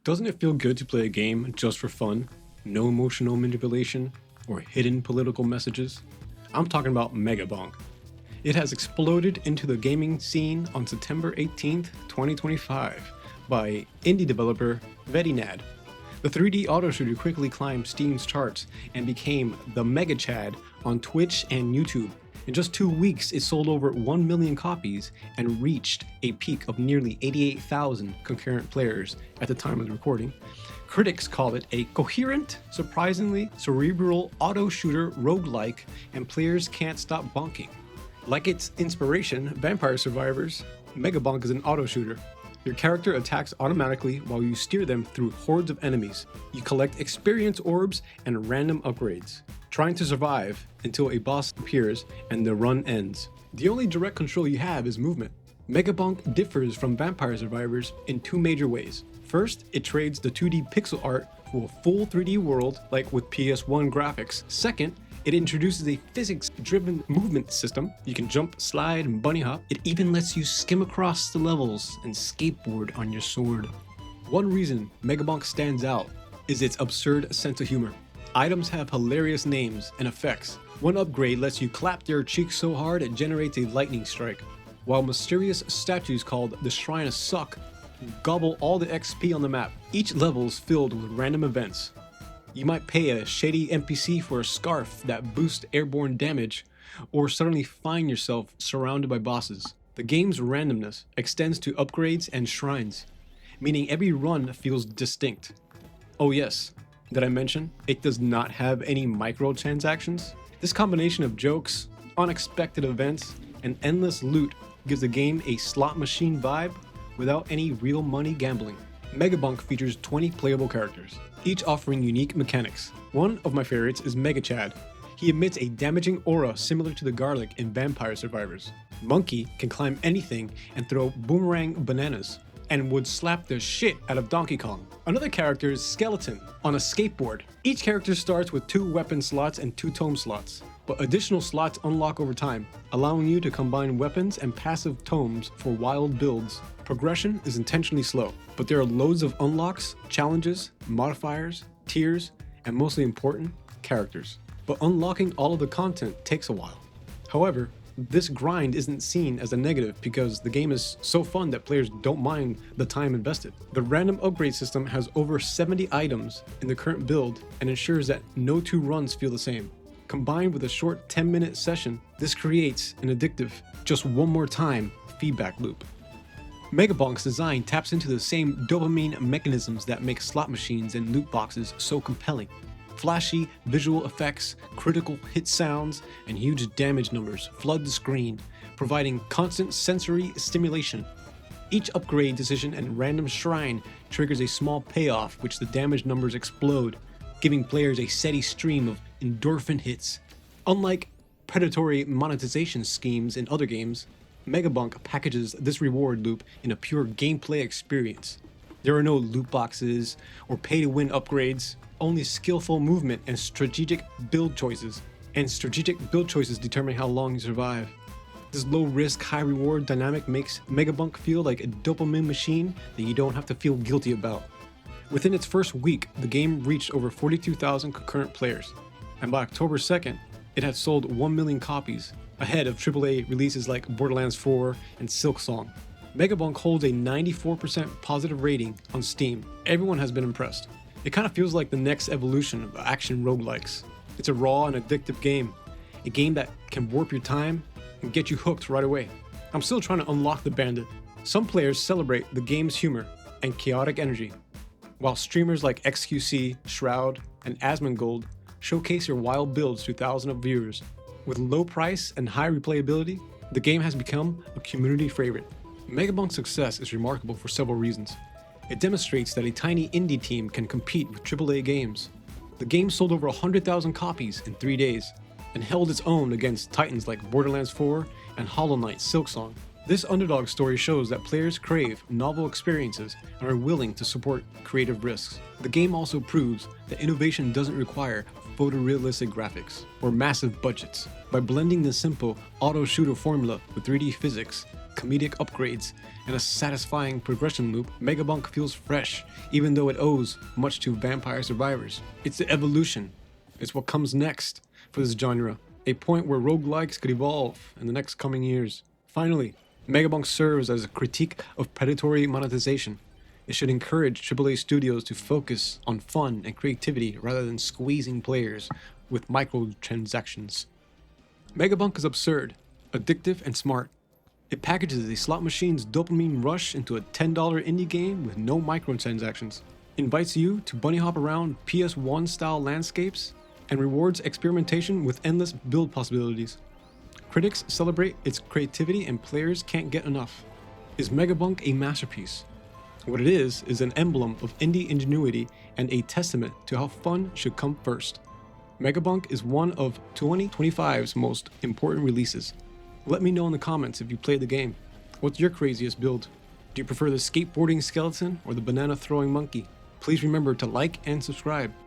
Doesn't it feel good to play a game just for fun? No emotional manipulation or hidden political messages? I'm talking about Megabonk. It has exploded into the gaming scene on September 18th, 2025 by indie developer Vetinad. The 3D auto shooter quickly climbed Steam's charts and became the Mega Chad on Twitch and YouTube. In just 2 weeks, it sold over 1 million copies and reached a peak of nearly 88,000 concurrent players at the time of the recording. Critics call it a coherent, surprisingly cerebral auto shooter roguelike, and players can't stop bonking. Like its inspiration, Vampire Survivors, Megabonk is an auto shooter. Your character attacks automatically while you steer them through hordes of enemies. You collect experience orbs and random upgrades, trying to survive until a boss appears and the run ends. The only direct control you have is movement. Megabonk differs from Vampire Survivors in two major ways. First, it trades the 2D pixel art for a full 3D world like with PS1 graphics. Second, it introduces a physics-driven movement system. You can jump, slide, and bunny hop. It even lets you skim across the levels and skateboard on your sword. One reason Megabonk stands out is its absurd sense of humor. Items have hilarious names and effects. One upgrade lets you clap your cheeks so hard it generates a lightning strike, while mysterious statues called the Shrine of Suck gobble all the XP on the map. Each level is filled with random events. You might pay a shady NPC for a scarf that boosts airborne damage, or suddenly find yourself surrounded by bosses. The game's randomness extends to upgrades and shrines, meaning every run feels distinct. Oh yes, did I mention it does not have any microtransactions? This combination of jokes, unexpected events, and endless loot gives the game a slot machine vibe without any real money gambling. Megabonk features 20 playable characters, each offering unique mechanics. One of my favorites is Mega Chad. He emits a damaging aura similar to the garlic in Vampire Survivors. Monkey can climb anything and throw boomerang bananas, and would slap the shit out of Donkey Kong. Another character is Skeleton on a skateboard. Each character starts with 2 weapon slots and 2 tome slots, but additional slots unlock over time, allowing you to combine weapons and passive tomes for wild builds. Progression is intentionally slow, but there are loads of unlocks, challenges, modifiers, tiers, and mostly important, characters. But unlocking all of the content takes a while. However, this grind isn't seen as a negative because the game is so fun that players don't mind the time invested. The random upgrade system has over 70 items in the current build and ensures that no 2 runs feel the same. Combined with a short 10-minute session, this creates an addictive, just one more time feedback loop. Megabonk's design taps into the same dopamine mechanisms that make slot machines and loot boxes so compelling. Flashy visual effects, critical hit sounds, and huge damage numbers flood the screen, providing constant sensory stimulation. Each upgrade decision and random shrine triggers a small payoff which the damage numbers explode, giving players a steady stream of endorphin hits. Unlike predatory monetization schemes in other games, Megabonk packages this reward loop in a pure gameplay experience. There are no loot boxes or pay-to-win upgrades, only skillful movement and strategic build choices. And strategic build choices determine how long you survive. This low-risk, high-reward dynamic makes Megabonk feel like a dopamine machine that you don't have to feel guilty about. Within its first week, the game reached over 42,000 concurrent players, and by October 2nd, it had sold 1 million copies, ahead of AAA releases like Borderlands 4 and Silksong. Megabonk holds a 94% positive rating on Steam. Everyone has been impressed. It kind of feels like the next evolution of action roguelikes. It's a raw and addictive game, a game that can warp your time and get you hooked right away. I'm still trying to unlock the bandit. Some players celebrate the game's humor and chaotic energy, while streamers like XQC, Shroud, and Asmongold showcase your wild builds to thousands of viewers. With low price and high replayability, the game has become a community favorite. Megabonk's success is remarkable for several reasons. It demonstrates that a tiny indie team can compete with AAA games. The game sold over 100,000 copies in 3 days, and held its own against titans like Borderlands 4 and Hollow Knight Silksong. This underdog story shows that players crave novel experiences and are willing to support creative risks. The game also proves that innovation doesn't require photorealistic graphics or massive budgets. By blending the simple auto shooter formula with 3D physics, comedic upgrades, and a satisfying progression loop, Megabonk feels fresh, even though it owes much to Vampire Survivors. It's the evolution. It's what comes next for this genre, a point where roguelikes could evolve in the next coming years. Finally, Megabonk serves as a critique of predatory monetization. It should encourage AAA studios to focus on fun and creativity rather than squeezing players with microtransactions. Megabonk is absurd, addictive, and smart. It packages a slot machine's dopamine rush into a $10 indie game with no microtransactions, invites you to bunny hop around PS1 style landscapes, and rewards experimentation with endless build possibilities. Critics celebrate its creativity and players can't get enough. Is Megabonk a masterpiece? What it is an emblem of indie ingenuity and a testament to how fun should come first. Megabonk is one of 2025's most important releases. Let me know in the comments if you played the game. What's your craziest build? Do you prefer the skateboarding skeleton or the banana throwing monkey? Please remember to like and subscribe.